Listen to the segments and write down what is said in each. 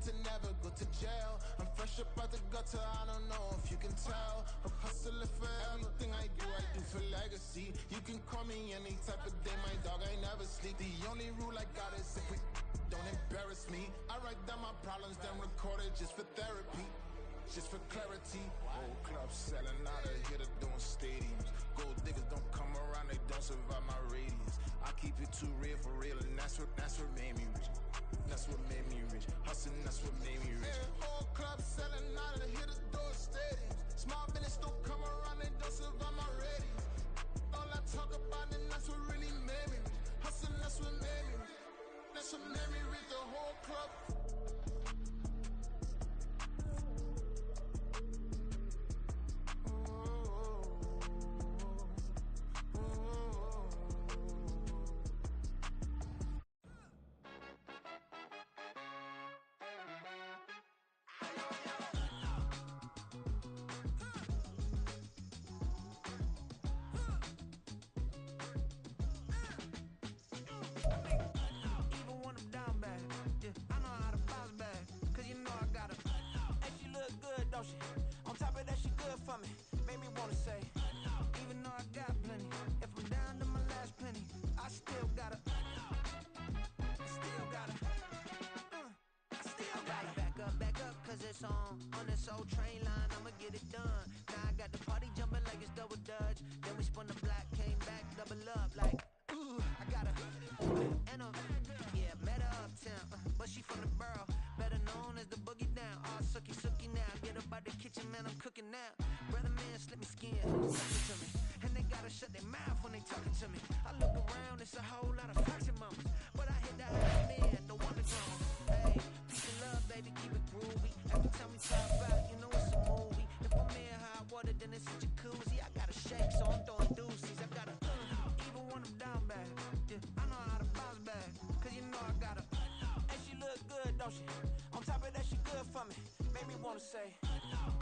plan to never go to jail. I'm fresh up out the gutter, I don't know if you can tell. I'm hustling for everything I do for legacy. You can call me any type of day, my dog, I never sleep. The only rule I got is if we don't embarrass me. I write down my problems, then record it just for therapy. Just for clarity. Whole club selling out of here to doing stadiums. Gold diggers don't come around, they don't survive my radius. I keep it too real for real, and that's what made me rich. That's what made me rich. Hustling, that's what made me rich. Whole club selling out of here to doing stadiums. Small business don't come around, they don't survive my radius. All I talk about, and that's what really made me rich. Hustling, that's what made me rich. That's what made me rich. The whole club. On top of that, she good for me. Made me wanna say, even though I got plenty, if I'm down to my last penny, I still gotta back up, cause it's on this old train line, I'ma get it done. Now I got the party jumping like it's double dutch. Then we spun the block, came back, double up, like, ooh, I got a, and yeah, met her uptown, but she from the borough, better known as the boogie down, all sucky now, get up out the kitchen, man, I'm cooking now, brother man, slip me skin, talking to me, and they gotta shut their mouth when they talking to me, I look around, it's a whole lot of foxy mamas, but I hit that high man, the one that's on, hey, peace and love, baby, keep it groovy, every time we talk about, you know it's a movie, if I'm in hot water, then it's a jacuzzi, I gotta shake, so I'm throwing deuces, I gotta, even when I'm down bad, yeah, I know how to bounce back, cause you know I gotta, and she look good, don't she, on top of that, she good for me, made me wanna say,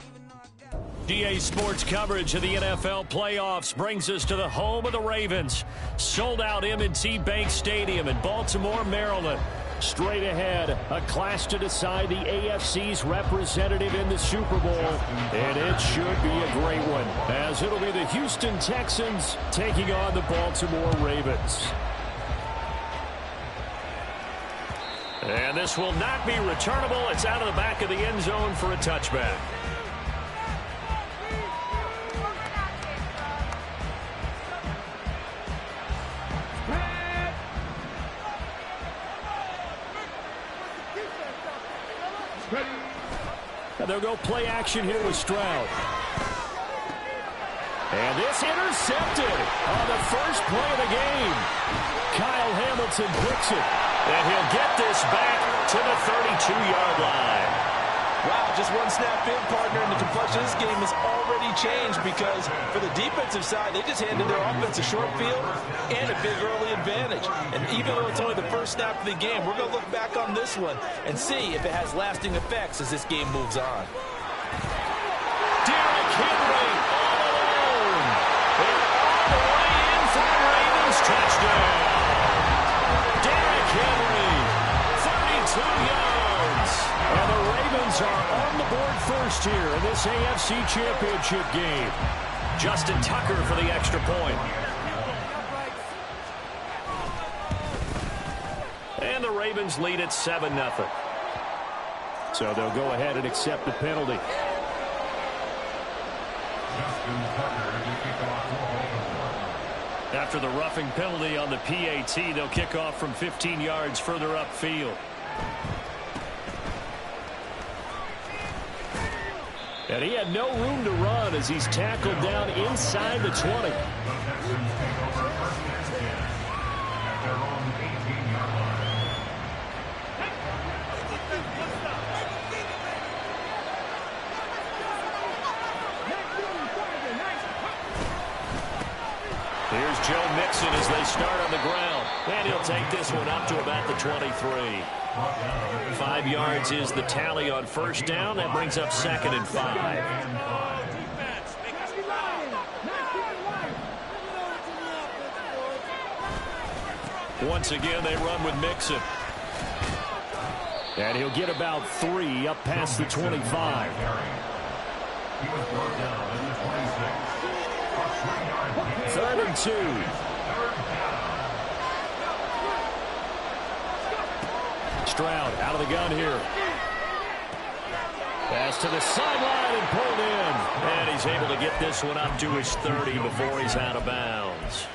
even though I got GA Sports coverage of the NFL playoffs brings us to the home of the Ravens. Sold out M&T Bank Stadium in Baltimore, Maryland. Straight ahead, a clash to decide the AFC's representative in the Super Bowl. And it should be a great one, as it'll be the Houston Texans taking on the Baltimore Ravens. And this will not be returnable. It's out of the back of the end zone for a touchback. And they'll go play action here with Stroud. And this intercepted on the first play of the game. Kyle Hamilton picks it. And he'll get this back to the 32-yard line. Wow, just one snap in, partner, and the complexion of this game has already changed because for the defensive side, they just handed their offense a short field and a big early advantage. And even though it's only the first snap of the game, we're going to look back on this one and see if it has lasting effects as this game moves on. Derrick Henry all alone. And all the way in for the Ravens touchdown. Derrick Henry, 32 yards. And the Ravens are on the board first here in this AFC Championship game. Justin Tucker for the extra point. And the Ravens lead at 7-0. So they'll go ahead and accept the penalty. After the roughing penalty on the PAT, they'll kick off from 15 yards further upfield. And he had no room to run as he's tackled down inside the 20. Here's Joe Mixon as they start on the ground. And he'll take this one up to about the 23. 5 yards is the tally on first down. That brings up 2nd and 5. Once again, they run with Mixon. And he'll get about 3 up past the 25. He was brought down at the 26. 3rd and 2. Stroud out of the gun here. Pass to the sideline and pulled in. And he's able to get this one up to his 30 before he's out of bounds.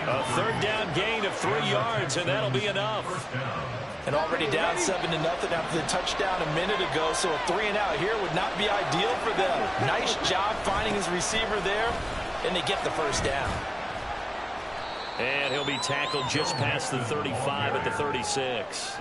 A 3rd down gain of 3 yards, and that'll be enough. And already down 7-0 after the touchdown a minute ago, so a 3 and out here would not be ideal for them. Nice job finding his receiver there, and they get the 1st down. And he'll be tackled just past the 35 at the 36.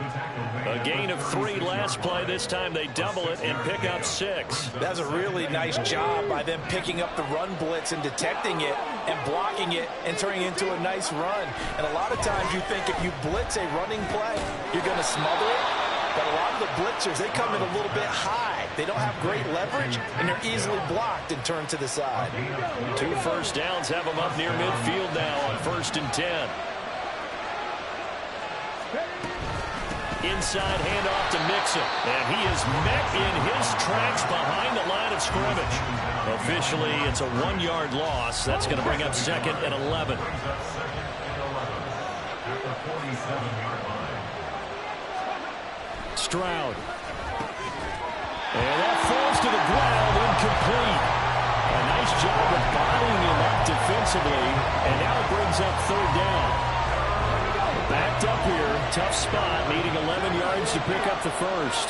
A gain of 3 last play. This time they double it and pick up 6. That's a really nice job by them picking up the run blitz and detecting it and blocking it and turning it into a nice run. And a lot of times you think if you blitz a running play, you're going to smother it. But a lot of the blitzers, they come in a little bit high. They don't have great leverage, and they're easily blocked and turned to the side. 2 first downs have them up near midfield now on 1st and 10. Inside handoff to Mixon, and he is met in his tracks behind the line of scrimmage. Officially, it's a 1-yard loss. That's going to bring up 2nd and 11. Stroud. And that falls to the ground, incomplete. A nice job of bottling him up defensively, and now it brings up 3rd down. Backed up here, tough spot, needing 11 yards to pick up the 1st.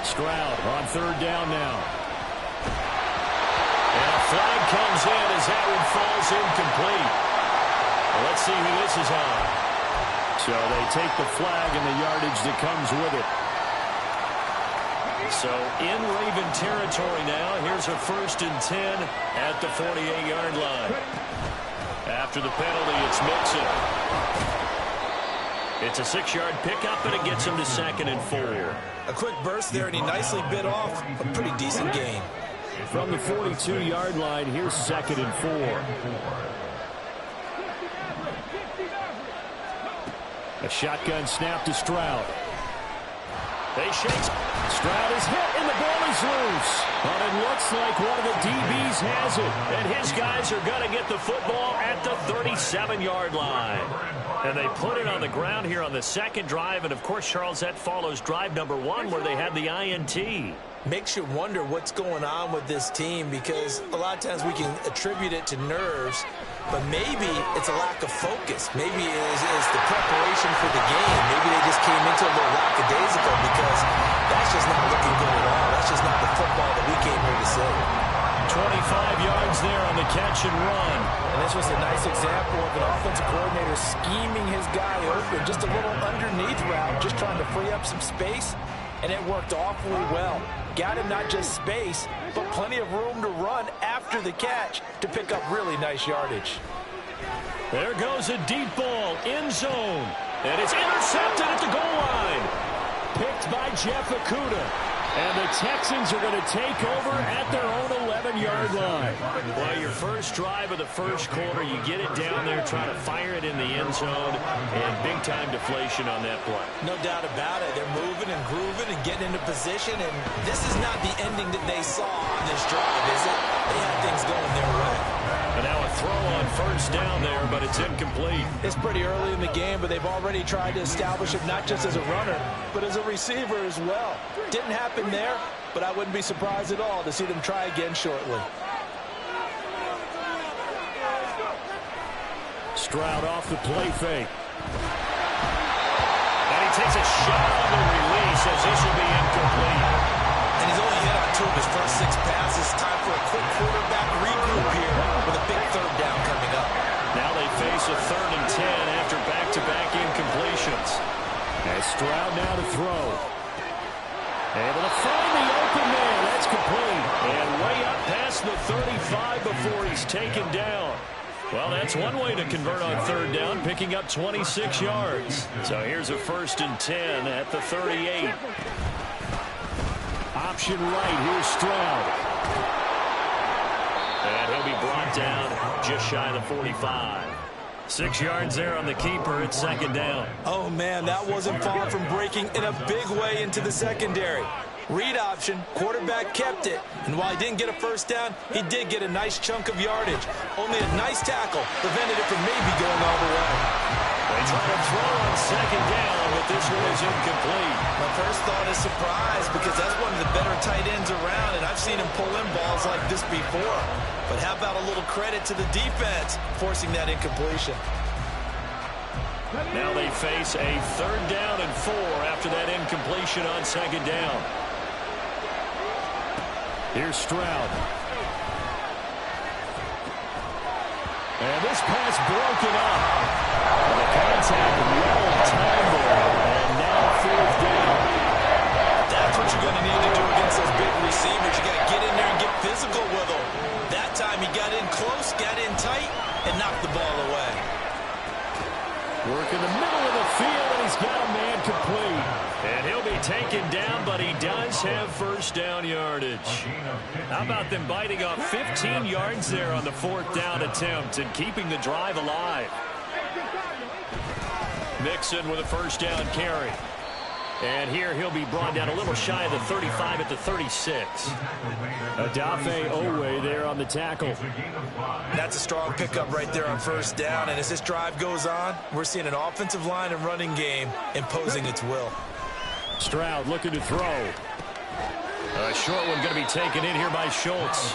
Stroud on 3rd down now. And a flag comes in as that one falls incomplete. Well, let's see who this is on. So they take the flag and the yardage that comes with it. So in Raven territory now. Here's a 1st and 10 at the 48-yard line. After the penalty, it's Mixon. It's a 6-yard pickup, and it gets him to 2nd and 4. A quick burst there, and he nicely bit off a pretty decent gain. From the 42-yard line, here's 2nd and 4. A shotgun snap to Stroud. They shake. Stroud is hit, and the ball is loose. But it looks like one of the DBs has it. And his guys are going to get the football at the 37-yard line. And they put it on the ground here on the 2nd drive. And, of course, Charles, that follows drive number 1 where they had the INT. Makes you wonder what's going on with this team, because a lot of times we can attribute it to nerves, but maybe it's a lack of focus. Maybe it's the preparation for the game. Maybe they just came into a little lackadaisical, because that's just not looking good at all. That's just not the football that we came here to see. 25 yards there on the catch and run. And this was a nice example of an offensive coordinator scheming his guy open, just a little underneath route, just trying to free up some space, and it worked awfully well. Got him not just space, but plenty of room to run after the catch to pick up really nice yardage. There goes a deep ball, end zone, and it's intercepted at the goal line. Picked by Jeff Okudah. And the Texans are going to take over at their own 11-yard line. Well, your first drive of the first quarter, you get it down there, try to fire it in the end zone, and big-time deflation on that play. No doubt about it. They're moving and grooving and getting into position, and this is not the ending that they saw on this drive, is it? They had things going their way. And now a throw on first down there, but it's incomplete. It's pretty early in the game, but they've already tried to establish it not just as a runner, but as a receiver as well. Didn't happen there, but I wouldn't be surprised at all to see them try again shortly. Stroud off the play fake. And he takes a shot on the release as this will be incomplete. And he's only hit on 2 of his first 6 passes. Time for a quick quarterback regroup here with a big 3rd down coming up. Now they face a 3rd and 10 after back-to-back incompletions. As Stroud now to throw. Able to find the open man. That's complete. And way up past the 35 before he's taken down. Well, that's one way to convert on 3rd down, picking up 26 yards. So here's a 1st and 10 at the 38. Option right, here's Stroud. And he'll be brought down just shy of the 45. 6 yards there on the keeper. It's second down. Oh, man, that wasn't far from breaking in a big way into the secondary. Read option, quarterback kept it. And while he didn't get a first down, he did get a nice chunk of yardage. Only a nice tackle prevented it from maybe going all the way. They try to throw on second down, but this one is incomplete. My first thought is surprise, because that's one of the better tight ends around, and I've seen him pull in balls like this before. But how about a little credit to the defense forcing that incompletion? Now they face a 3rd down and 4 after that incompletion on second down. Here's Stroud. And this pass broken up. The contact well timed there, and now 4th down. That's what you're going to need to do against those big receivers. You got to get in there and get physical with them. That time he got in close, got in tight, and knocked the ball away. Work in the middle of the field, and he's got a man complete. And he'll be taken down, but he does have first down yardage. How about them biting off 15 yards there on the 4th down attempt and keeping the drive alive? Mixon with a first down carry. And here he'll be brought down a little shy of the 35 at the 36. Odafe Owe there on the tackle. That's a strong pickup right there on first down. And as this drive goes on, we're seeing an offensive line and running game imposing its will. Stroud looking to throw. A short one going to be taken in here by Schultz.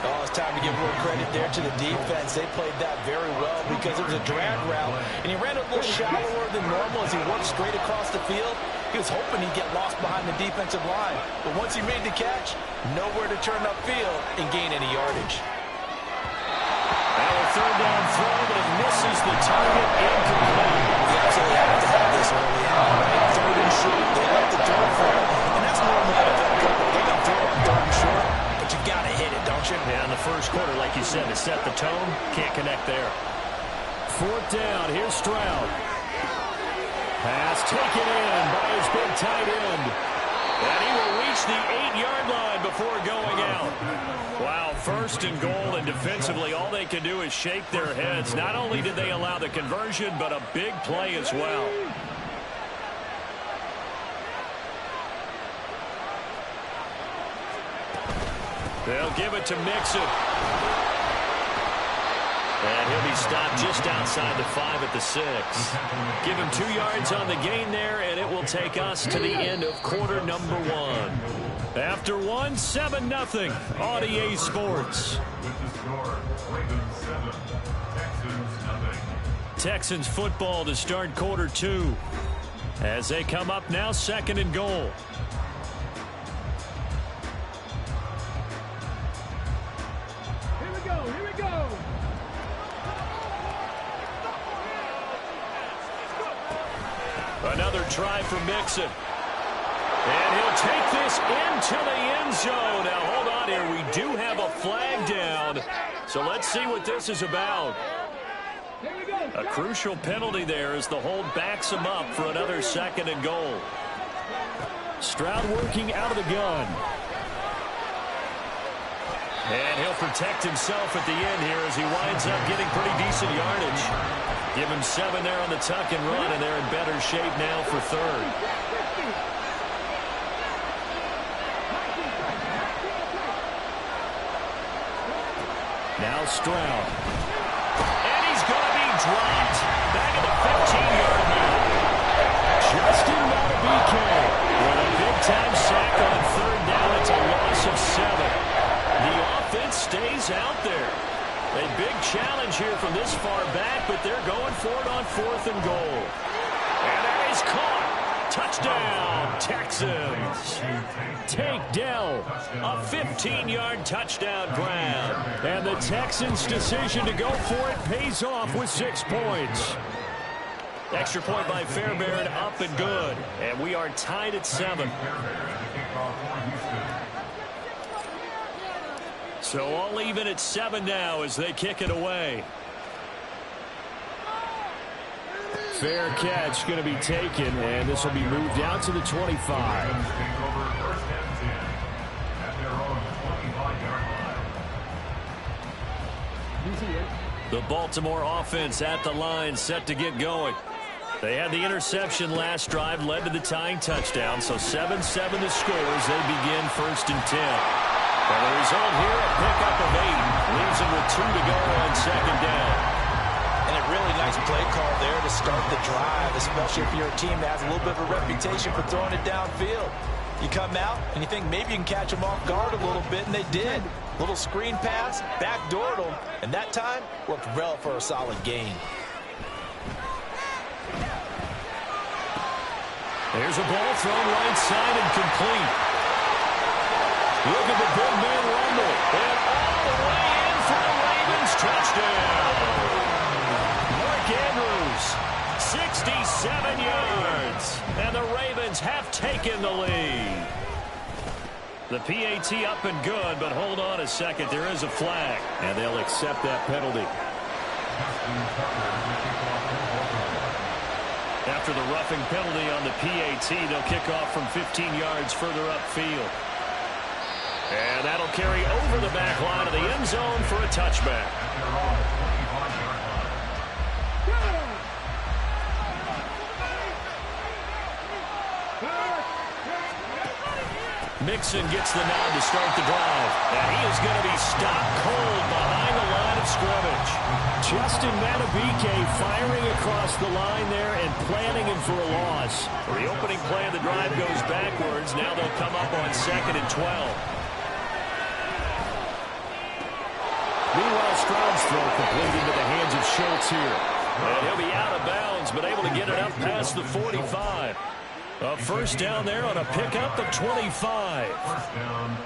Oh, it's time to give a little credit there to the defense. They played that very well because it was a drag route, and he ran a little shallower than normal as he worked straight across the field. He was hoping he'd get lost behind the defensive line, but once he made the catch, nowhere to turn upfield and gain any yardage. Now a 3rd down throw, but it misses the target, incomplete. You absolutely have to have this early on, right? 3rd and short, they left the door for it, and that's normal NFL football. They're going to throw it 3rd and short, but you got to hit it, don't you? Yeah, in the first quarter, like you said, to set the tone, can't connect there. 4th down, here's Stroud. Pass taken in by his big tight end. And he will reach the 8-yard line before going out. Wow, 1st and goal, and defensively all they can do is shake their heads. Not only did they allow the conversion, but a big play as well. They'll give it to Mixon. And he'll be stopped just outside the 5 at the 6. Give him 2 yards on the gain there, and it will take us to the end of quarter number 1. After 1, 7-0 on EA Sports. Texans football to start quarter 2. As they come up now, 2nd and goal. Another try for Mixon. And he'll take this into the end zone. Now, hold on here. We do have a flag down. So let's see what this is about. A crucial penalty there as the hold backs him up for another 2nd and goal. Stroud working out of the gun. And he'll protect himself at the end here as he winds up getting pretty decent yardage. Give him 7 there on the tuck and run, and they're in better shape now for 3rd. Now Stroud. And he's going to be dropped back at the 15-yard line. Justin Madubuike with a big-time sack on 3rd down. It's a loss of 7. The offense stays out there. A big challenge here from this far back, but they're going for it on 4th and goal. And that is caught. Touchdown, Texans. Tank Dell, a 15-yard touchdown grab. And the Texans' decision to go for it pays off with 6 points. Extra point by Fairbairn, up and good. And we are tied at 7. So all even at 7 now as they kick it away. Fair catch going to be taken, and this will be moved out to the 25. The Baltimore offense at the line, set to get going. They had the interception last drive, led to the tying touchdown, so 7-7 the score as they begin 1st and 10. And the result here, a pickup of 8, leaves them with 2 to go on 2nd down. And a really nice play call there to start the drive, especially if you're a team that has a little bit of a reputation for throwing it downfield. You come out and you think maybe you can catch them off guard a little bit, and they did. Little screen pass, backdoored them, and that time worked well for a solid gain. There's a ball thrown right side and complete. Look at the big man rumble. And all the way in for the Ravens. Touchdown. Mark Andrews, 67 yards. And the Ravens have taken the lead. The PAT up and good, but hold on a second. There is a flag. And they'll accept that penalty. After the roughing penalty on the PAT, they'll kick off from 15 yards further upfield. And that'll carry over the back line of the end zone for a touchback. Mixon gets the nod to start the drive. And he is going to be stopped cold behind the line of scrimmage. Justin Madubuike firing across the line there and planning him for a loss. The opening play of the drive goes backwards. Now they'll come up on 2nd and 12. Meanwhile, Stroud's throw complete into the hands of Schultz here. And he'll be out of bounds, but able to get it up past the 45. A 1st down there on a pickup of 25.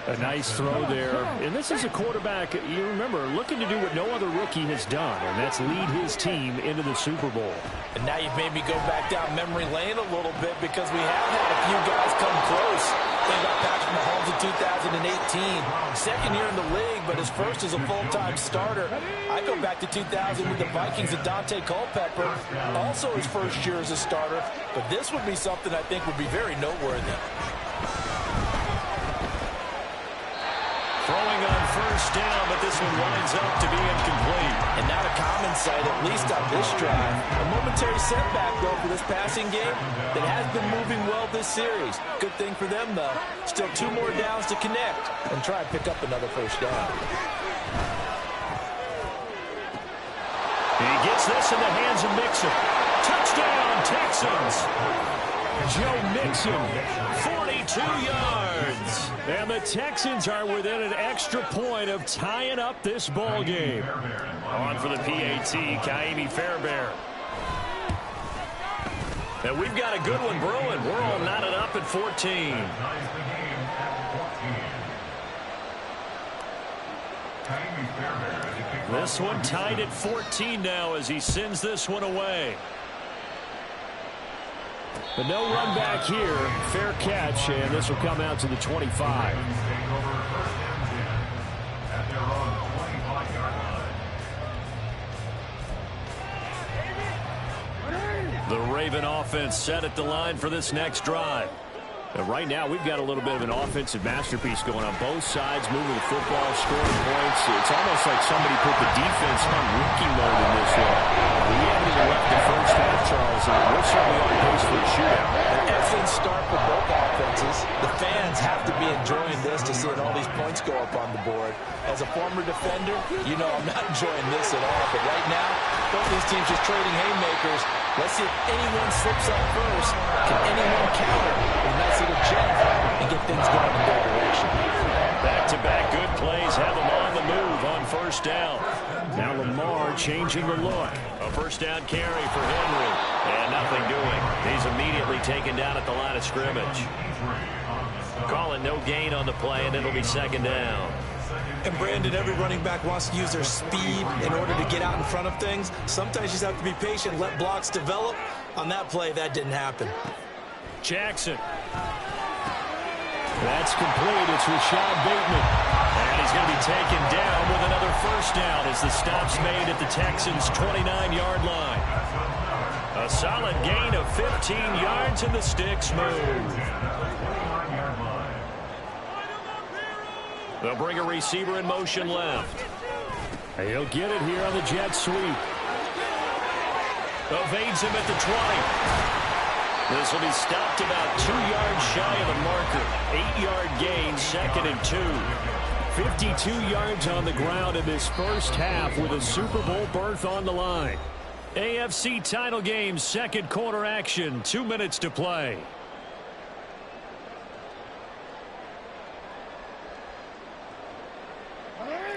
A nice throw there. And this is a quarterback, you remember, looking to do what no other rookie has done, and that's lead his team into the Super Bowl. And now you've made me go back down memory lane a little bit because we have had a few guys come close. Think about Patrick Mahomes in 2018. 2nd year in the league, but his first as a full-time starter. I go back to 2000 with the Vikings and Dante Culpepper. Also his first year as a starter. But this would be something I think would be very noteworthy. Throwing on 1st down, but this one winds up to be incomplete. And not a common sight, at least on this drive. A momentary setback, though, for this passing game that has been moving well this series. Good thing for them, though. Still 2 more downs to connect and try and pick up another 1st down. He gets this in the hands of Mixon. Touchdown, Texans. Joe Mixon, 42 yards. And the Texans are within an extra point of tying up this ball game. On for the PAT, Kaimi Fairbairn. And we've got a good one brewing. We're all knotted up at 14. This one tied at 14 now as he sends this one away. But no run back here. Fair catch, and this will come out to the 25. The Raven offense set at the line for this next drive. And right now, we've got a little bit of an offensive masterpiece going on both sides, moving the football, scoring points. It's almost like somebody put the defense on rookie mode in this one. We haven't even left the first half, Charles, and we're certainly on pace for a shootout. An excellent start for both offenses. The fans have to be enjoying this to see all these points go up on the board. As a former defender, you know I'm not enjoying this at all. But right now, both these teams just trading haymakers. Let's see if anyone slips up first. Can anyone counter with a nice little jab and get things going in their direction? Back-to-back good plays have them on the move on 1st down. Now Lamar changing the look. A 1st down carry for Henry. And nothing doing. He's immediately taken down at the line of scrimmage. Call it no gain on the play, and it'll be 2nd down. And Brandon, every running back wants to use their speed in order to get out in front of things. Sometimes you just have to be patient, let blocks develop. On that play, that didn't happen. Jackson. That's complete. It's Rashad Bateman. And he's going to be taken down with another 1st down as the stop's made at the Texans' 29-yard line. A solid gain of 15 yards, and the sticks move. They'll bring a receiver in motion left. He'll get it here on the jet sweep. Evades him at the 20. This will be stopped about 2 yards shy of the marker. 8-yard gain, 2nd and 2. 52 yards on the ground in this first half with a Super Bowl berth on the line. AFC title game, second quarter action, 2 minutes to play.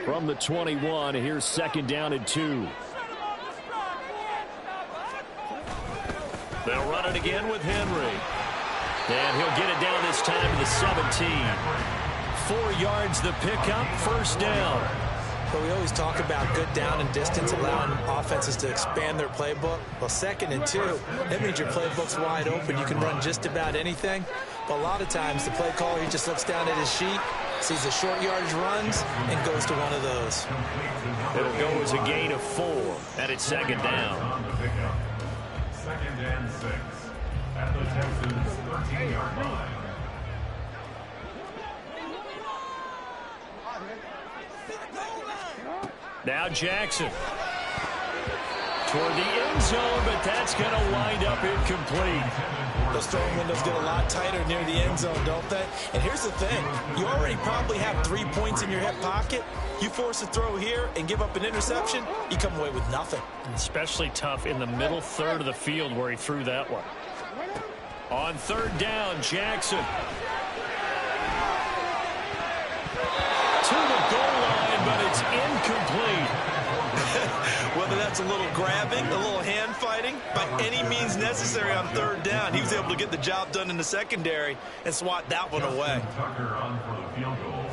From the 21, here's 2nd down and 2. They'll run it again with Henry. And he'll get it down this time to the 17. 4 yards the pickup, 1st down. But we always talk about good down and distance, allowing offenses to expand their playbook. Well, 2nd and 2, that means your playbook's wide open. You can run just about anything. But a lot of times the play caller, he just looks down at his sheet, sees the short yardage runs, and goes to one of those. It'll go as a gain of 4, and it's 2nd down. 2nd and 6 at the Texans' 13-yard line. Now Jackson. Toward the end zone, but that's going to wind up incomplete. Those throwing windows get a lot tighter near the end zone, don't they? And here's the thing. You already probably have 3 points in your hip pocket. You force a throw here and give up an interception, you come away with nothing. Especially tough in the middle third of the field where he threw that one. On 3rd down, Jackson. To the goal line, but it's incomplete. Whether that's a little grabbing, a little hand fighting, by any means necessary on 3rd down, he was able to get the job done in the secondary and swat that one away. Tucker on for the field goal.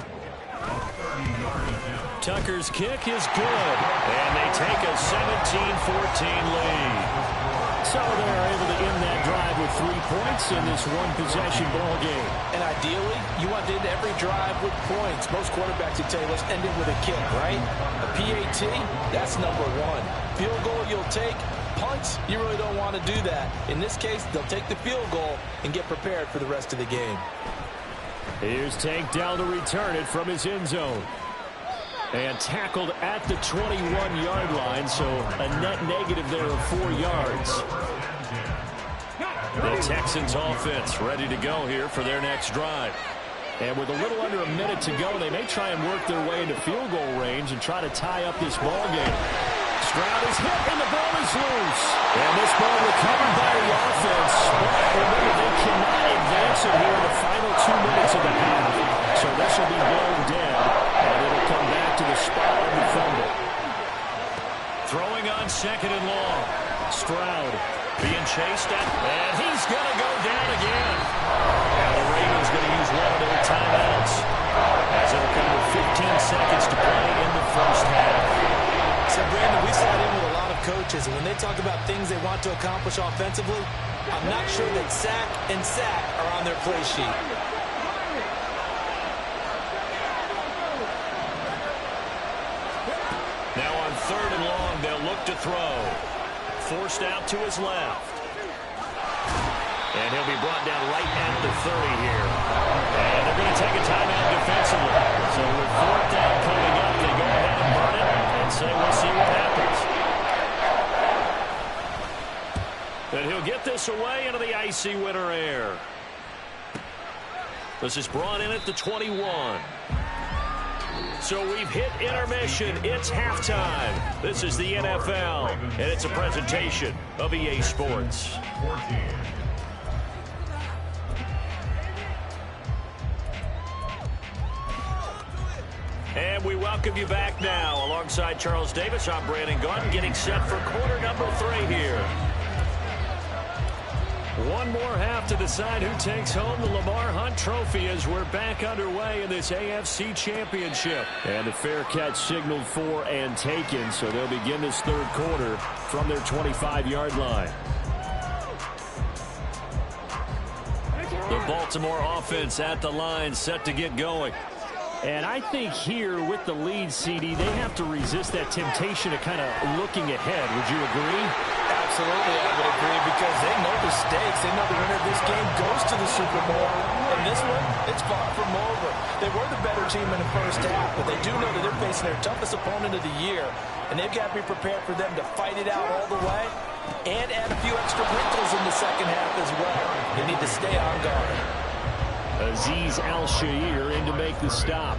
Tucker's kick is good, and they take a 17-14 lead. So they're able to end that drive with 3 points in this one-possession ball game. And ideally, you want to end every drive with points. Most quarterbacks would tell you, let's end it with a kick, right? A PAT, that's number 1. Field goal you'll take. Punts, you really don't want to do that. In this case, they'll take the field goal and get prepared for the rest of the game. Here's Tank down to return it from his end zone. And tackled at the 21-yard line, so a net negative there of 4 yards. The Texans offense ready to go here for their next drive. And with a little under a minute to go, they may try and work their way into field goal range and try to tie up this ball game. Stroud is hit, and the ball is loose. And this ball recovered by the offense. But remember, they cannot advance it here in the final 2 minutes of the half. So this will be blown dead, and it'll come back to the spot on the fumble. Throwing on 2nd and long. Stroud being chased at, and he's going to go down again. And the Ravens going to use one of their timeouts as it'll come with 15 seconds to play in the first half. So, Brandon, we sat in with a lot of coaches, and when they talk about things they want to accomplish offensively, I'm not sure that sack and sack are on their play sheet. Now on 3rd and long, they'll look to throw. Forced out to his left. And he'll be brought down right at the 30 here. And they're going to take a timeout defensively. So with 4th down coming up, they go ahead and run it and say, we'll see what happens. And he'll get this away into the icy winter air. This is brought in at the 21. So we've hit intermission. It's halftime. This is the NFL, and it's a presentation of EA Sports. And we welcome you back now. Alongside Charles Davis, I'm Brandon Gunn, getting set for quarter number 3 here. One more half to decide who takes home the Lamar Hunt Trophy as we're back underway in this AFC Championship. And a fair catch signaled for and taken, so they'll begin this 3rd quarter from their 25-yard line. The Baltimore offense at the line, set to get going. And I think here with the lead, CD, they have to resist that temptation of kind of looking ahead. Would you agree? Absolutely, I would agree, because they know the stakes. They know the winner of this game goes to the Super Bowl. And this one, it's far from over. They were the better team in the first half, but they do know that they're facing their toughest opponent of the year, and they've got to be prepared for them to fight it out all the way and add a few extra wrinkles in the second half as well. They need to stay on guard. Azeez Al-Shaair in to make the stop.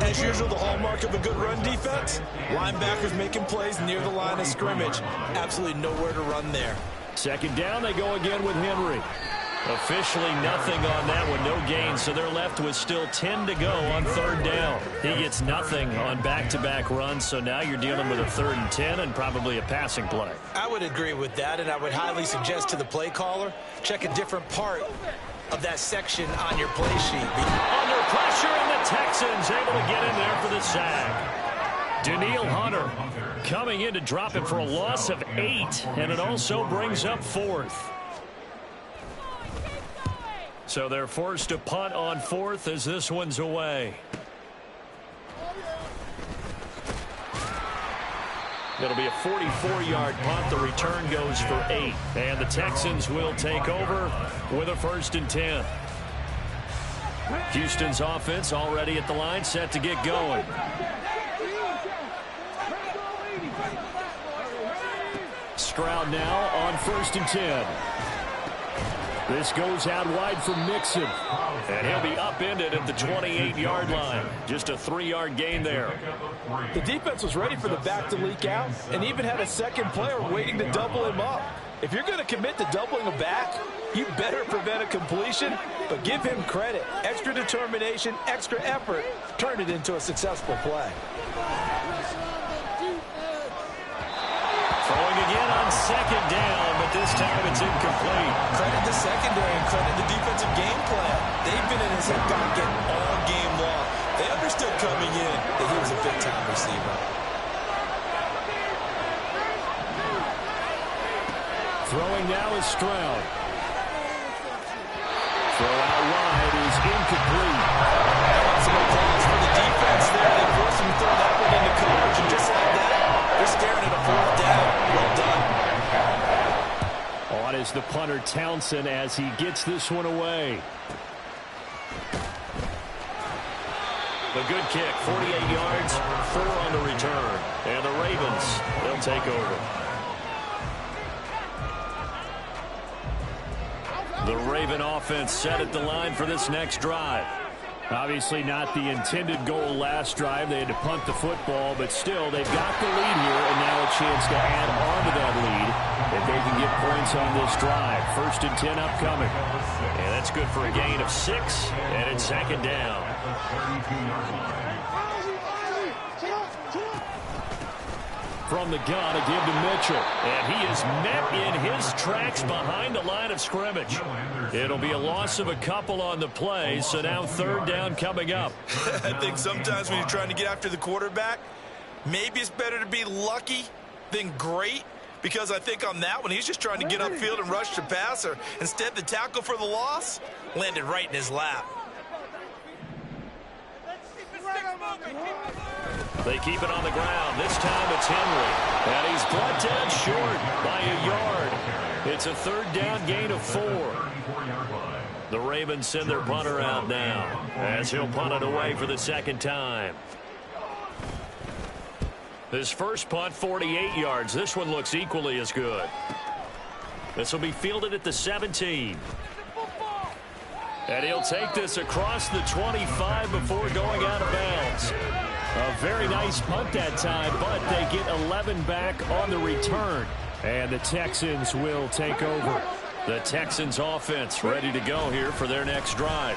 As usual, the hallmark of a good run defense, linebackers making plays near the line of scrimmage. Absolutely nowhere to run there. Second down, they go again with Henry. Officially nothing on that one, no gain, so they're left with still 10 to go on third down. He gets nothing on back-to-back runs, so now you're dealing with a 3rd and 10 and probably a passing play. I would agree with that, and I would highly suggest to the play caller, check a different part of that section on your play sheet. Under pressure, and the Texans able to get in there for the sack. Danielle Hunter coming in to drop it for a loss of 8, and it also brings up 4th. So they're forced to punt on 4th as this one's away. It'll be a 44-yard punt. The return goes for 8. And the Texans will take over with a 1st and 10. Houston's offense already at the line, set to get going. Stroud now on 1st and 10. This goes out wide for Mixon. And he'll be upended at the 28-yard line. Just a 3-yard gain there. The defense was ready for the back to leak out and even had a second player waiting to double him up. If you're going to commit to doubling a back, you better prevent a completion, but give him credit. Extra determination, extra effort, turn it into a successful play. Throwing again on 2nd down, but this time it's incomplete. Credit the secondary and credit the defensive game plan. They've been in his hip pocket all game long. They understood coming in that he was a big-time receiver. Throwing now is Stroud. Throw out wide is incomplete. Some applause for the defense there. They forced him to throw that one into coverage, and just like that, they're staring at a 4th down. Well done. On is the punter Townsend as he gets this one away. A good kick, 48 yards, 4 on the return. And the Ravens, they'll take over. The Raven offense set at the line for this next drive. Obviously not the intended goal last drive. They had to punt the football, but still, they've got the lead here, and now a chance to add on to that lead if they can get points on this drive. 1st and 10 upcoming. And that's good for a gain of 6, and it's 2nd down. From the gun, a give to Mitchell. And he is met in his tracks behind the line of scrimmage. It'll be a loss of a couple on the play, so now 3rd down coming up. I think sometimes when you're trying to get after the quarterback, maybe it's better to be lucky than great, because I think on that one, he's just trying to get upfield and rush the passer. Instead, the tackle for the loss landed right in his lap. They keep it on the ground. This time it's Henry. And he's brought down short by a yard. It's a 3rd down gain of 4. The Ravens send their punter out now as he'll punt it away for the 2nd time. His first punt, 48 yards. This one looks equally as good. This will be fielded at the 17. And he'll take this across the 25 before going out of bounds. A very nice punt that time, but they get 11 back on the return. And the Texans will take over. The Texans offense ready to go here for their next drive.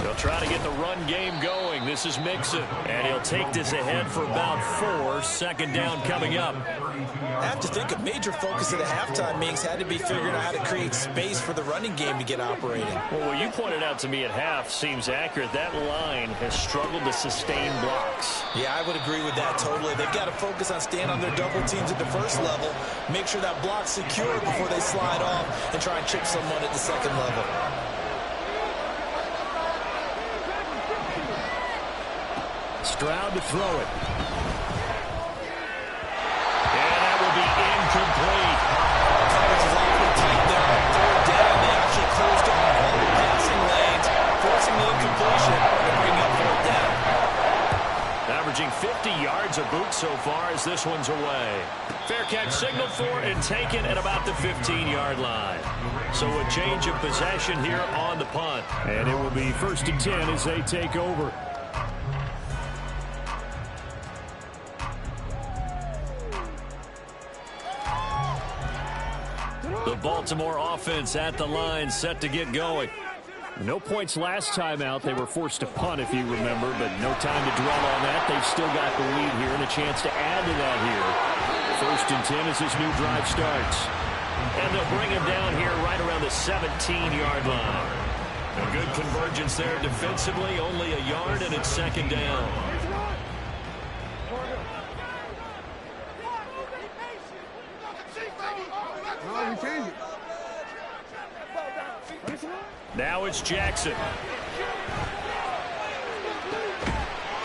They'll try to get the run game going. This is Mixon, and he'll take this ahead for about 4. 2nd down coming up. I have to think a major focus of the halftime meetings had to be figuring out how to create space for the running game to get operating. Well, what you pointed out to me at half seems accurate. That line has struggled to sustain blocks. Yeah, I would agree with that totally. They've got to focus on staying on their double teams at the first level, make sure that block's secure before they slide off and try and chip someone at the 2nd level. Stroud to throw it. And that will be incomplete. yards of boot so far as this one's away. Fair catch signaled for and taken at about the 15-yard line. So a change of possession here on the punt. And it will be 1st and 10 as they take over. The Baltimore offense at the line, set to get going. No points last time out. They were forced to punt, if you remember, but no time to dwell on that. They've still got the lead here and a chance to add to that here. 1st and 10 as this new drive starts. And they'll bring him down here right around the 17-yard line. A good convergence there defensively, only a yard, and it's 2nd down. Now it's Jackson.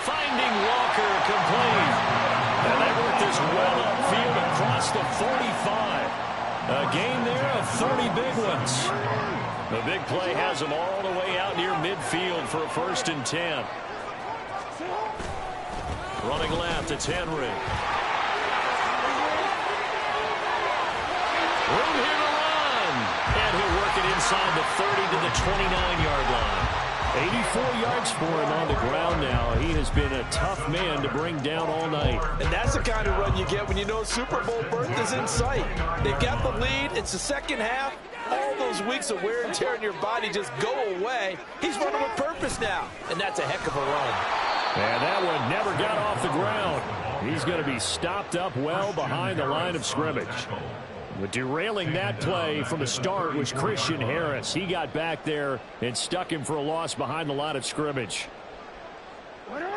Finding Walker, complete. And they work this well upfield across the 45. A gain there of 30 big ones. The big play has them all the way out near midfield for a 1st and 10. Running left, it's Henry. Room here to run. And he'll work it inside the 30 to the 29-yard line. 84 yards for him on the ground now. He has been a tough man to bring down all night. And that's the kind of run you get when you know Super Bowl berth is in sight. They've got the lead. It's the second half. All those weeks of wear and tear in your body just go away. He's running with purpose now, and that's a heck of a run. And that one never got off the ground. He's going to be stopped up well behind the line of scrimmage. But derailing that play from the start was Christian Harris. He got back there and stuck him for a loss behind the line of scrimmage.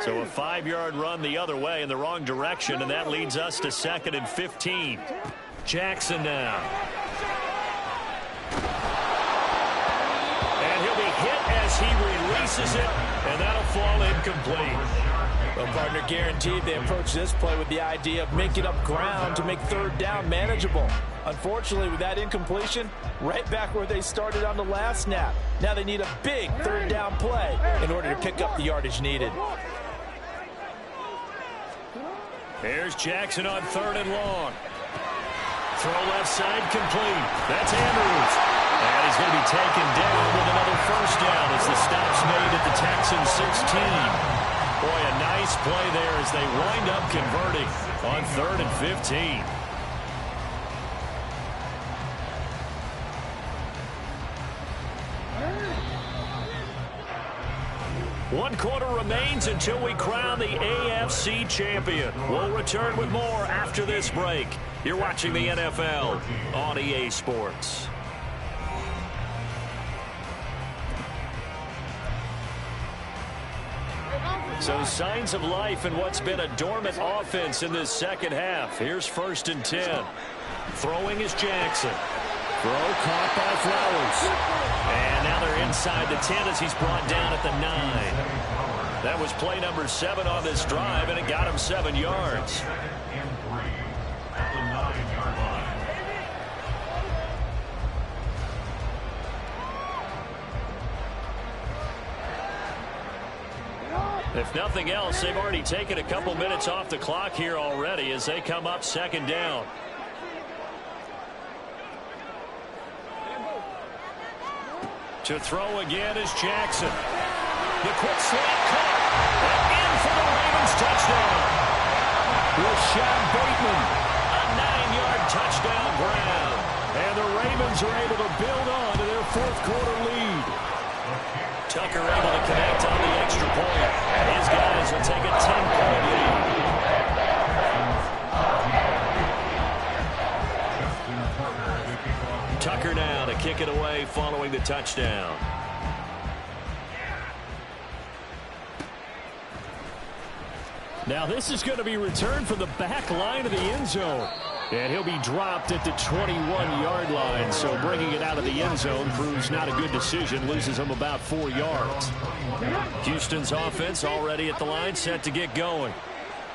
So a 5-yard run the other way in the wrong direction, and that leads us to 2nd and 15. Jackson now. And he'll be hit as he releases it, and that'll fall incomplete. Well, partner, guaranteed they approach this play with the idea of making up ground to make 3rd down manageable. Unfortunately, with that incompletion, right back where they started on the last snap. Now they need a big 3rd down play in order to pick up the yardage needed. Here's Jackson on 3rd and long. Throw left side, complete. That's Andrews. And he's going to be taken down with another 1st down as the stop's made at the Texans 16. Boy, a nice play there as they wind up converting on 3rd and 15. One quarter remains until we crown the AFC champion. We'll return with more after this break. You're watching the NFL on EA Sports. So signs of life in what's been a dormant offense in this second half. Here's 1st and 10. Throwing is Jackson. Throw caught by Flowers. And now they're inside the 10 as he's brought down at the 9. That was play number 7 on this drive, and it got him 7 yards. If nothing else, they've already taken a couple minutes off the clock here already as they come up 2nd down. To throw again is Jackson. The quick slant caught. And in for the Ravens touchdown. Rashad Bateman. A 9-yard touchdown grab. And the Ravens are able to build on to their 4th quarter lead. Tucker able to connect on the extra point. His guys will take a 10-point lead. Tucker now to kick it away following the touchdown. Now this is going to be returned from the back line of the end zone. And he'll be dropped at the 21-yard line. So bringing it out of the end zone proves not a good decision. Loses him about 4 yards. Houston's offense already at the line, set to get going.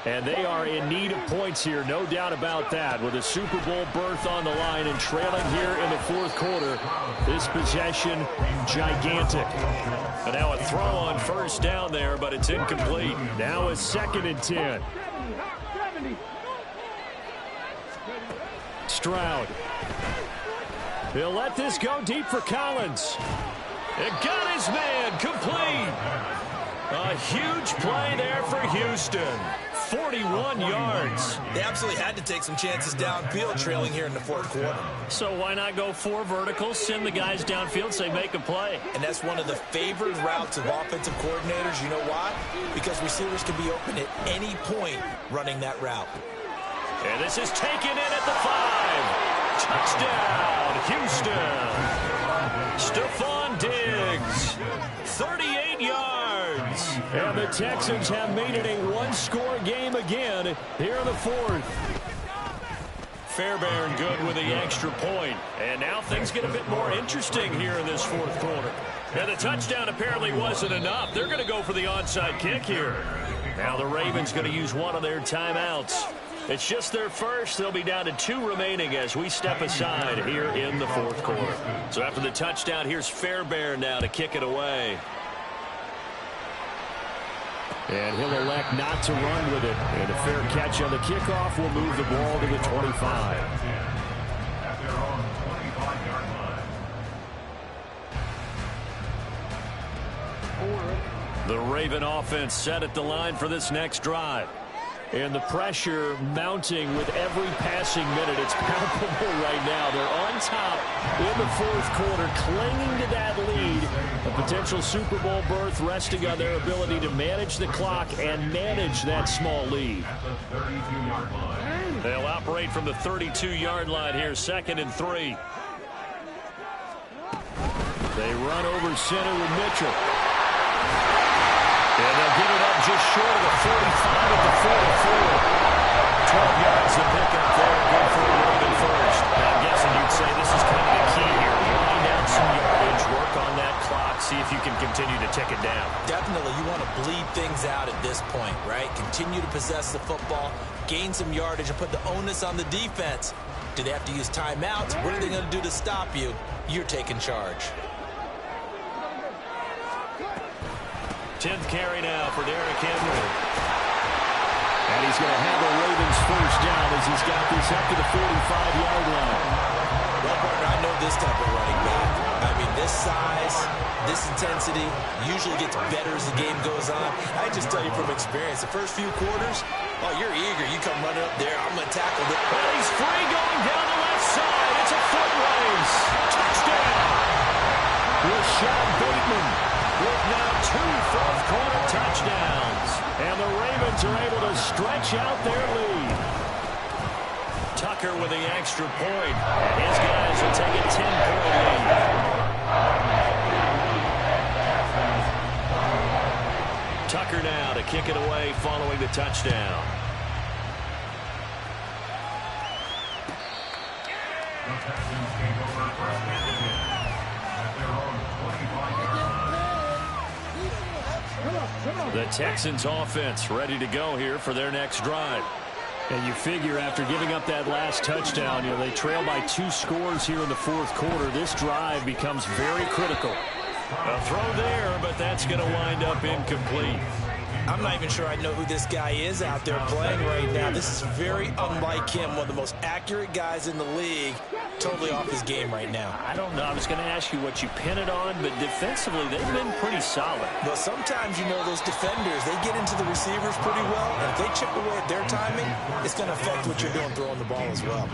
And they are in need of points here, no doubt about that. With a Super Bowl berth on the line and trailing here in the 4th quarter, this possession, gigantic. And now a throw on 1st down there, but it's incomplete. Now a 2nd and 10. Stroud. He'll let this go deep for Collins. It got his man complete. A huge play there for Houston. 41 yards. They absolutely had to take some chances downfield trailing here in the fourth quarter. So why not go 4 verticals, send the guys downfield, say make a play. And that's one of the favored routes of offensive coordinators. You know why? Because receivers can be open at any point running that route. And this is taken in at the 5. Touchdown, Houston. Stephon Diggs, 38 yards. And the Texans have made it a one-score game again here in the fourth. Fairbairn good with the extra point. And now things get a bit more interesting here in this fourth quarter. And the touchdown apparently wasn't enough. They're going to go for the onside kick here. Now the Ravens going to use one of their timeouts. It's just their first. They'll be down to 2 remaining as we step aside here in the fourth quarter. So after the touchdown, here's Fairbairn now to kick it away. And he'll elect not to run with it. And a fair catch on the kickoff will move the ball to the 25. At their own 25-yard line. The Raven offense set at the line for this next drive. And the pressure mounting with every passing minute. It's palpable right now. They're on top in the fourth quarter, clinging to that lead. A potential Super Bowl berth resting on their ability to manage the clock and manage that small lead. They'll operate from the 32-yard line here, 2nd and 3. They run over center with Mitchell. And they'll get it up just short of the 45 at the 44. 12 yards to pick up there. Good for a Raven first. Now, I'm guessing you'd say this is kind of the key here. Line down some yardage, work on that clock, see if you can continue to tick it down. Definitely. You want to bleed things out at this point, right? Continue to possess the football, gain some yardage, and put the onus on the defense. Do they have to use timeouts? What are they going to do to stop you? You're taking charge. 10th carry now for Derrick Henry. And he's going to have a Ravens first down as he's got this up to the 45-yard line. Well, partner, I know this type of running back. I mean, this size, this intensity usually gets better as the game goes on. I just tell you from experience, the first few quarters, oh, you're eager. You come running up there, I'm going to tackle it. And he's free going down the left side. It's a foot race. Touchdown. Rashad Bateman with now 2 fourth-quarter touchdowns. And the Ravens are able to stretch out their lead. Tucker with the extra point. And his guys will take a 10-point lead. Tucker now to kick it away following the touchdown. The Texans take over first and 10 at their own 25-yard line. The Texans offense ready to go here for their next drive. And you figure after giving up that last touchdown, they trail by 2 scores here in the fourth quarter. This drive becomes very critical. A throw there, but that's going to wind up incomplete. I'm not even sure I know who this guy is out there playing right now. This is very unlike him, one of the most accurate guys in the league. Totally off his game right now. I don't know. I was going to ask you what you pin it on, but defensively, they've been pretty solid. But sometimes, those defenders, they get into the receivers pretty well, and if they chip away at their timing, it's going to affect what you're doing throwing the ball as well.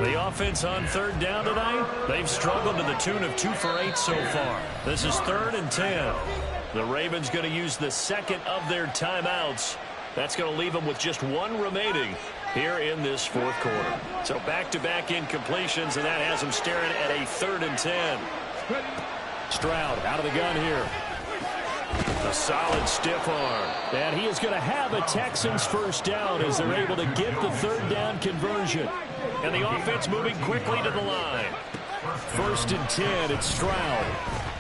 The offense on third down tonight, they've struggled to the tune of 2 for 8 so far. This is 3rd and 10. The Ravens going to use the second of their timeouts. That's going to leave them with just 1 remaining here in this fourth quarter. So back-to-back incompletions, and that has them staring at a 3rd and 10. Stroud out of the gun here. A solid stiff arm. And he is going to have a Texans first down as they're able to get the 3rd down conversion. And the offense moving quickly to the line. 1st and 10, it's Stroud.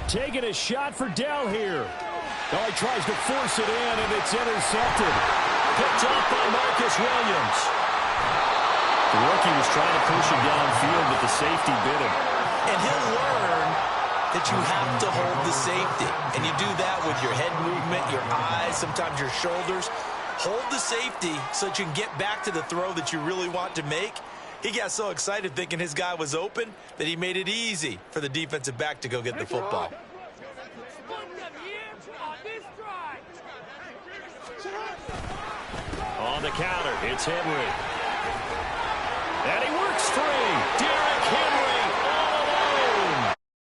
Taking a shot for Dell here. Oh, he tries to force it in, and it's intercepted. Picked off by Marcus Williams. The rookie was trying to push him downfield, but the safety bit him. And he'll learn that you have to hold the safety. And you do that with your head movement, your eyes, sometimes your shoulders. hold the safety so that you can get back to the throw that you really want to make. He got so excited thinking his guy was open that he made it easy for the defensive back to go get the football. On the counter, it's Henry. And he works free. Derrick Henry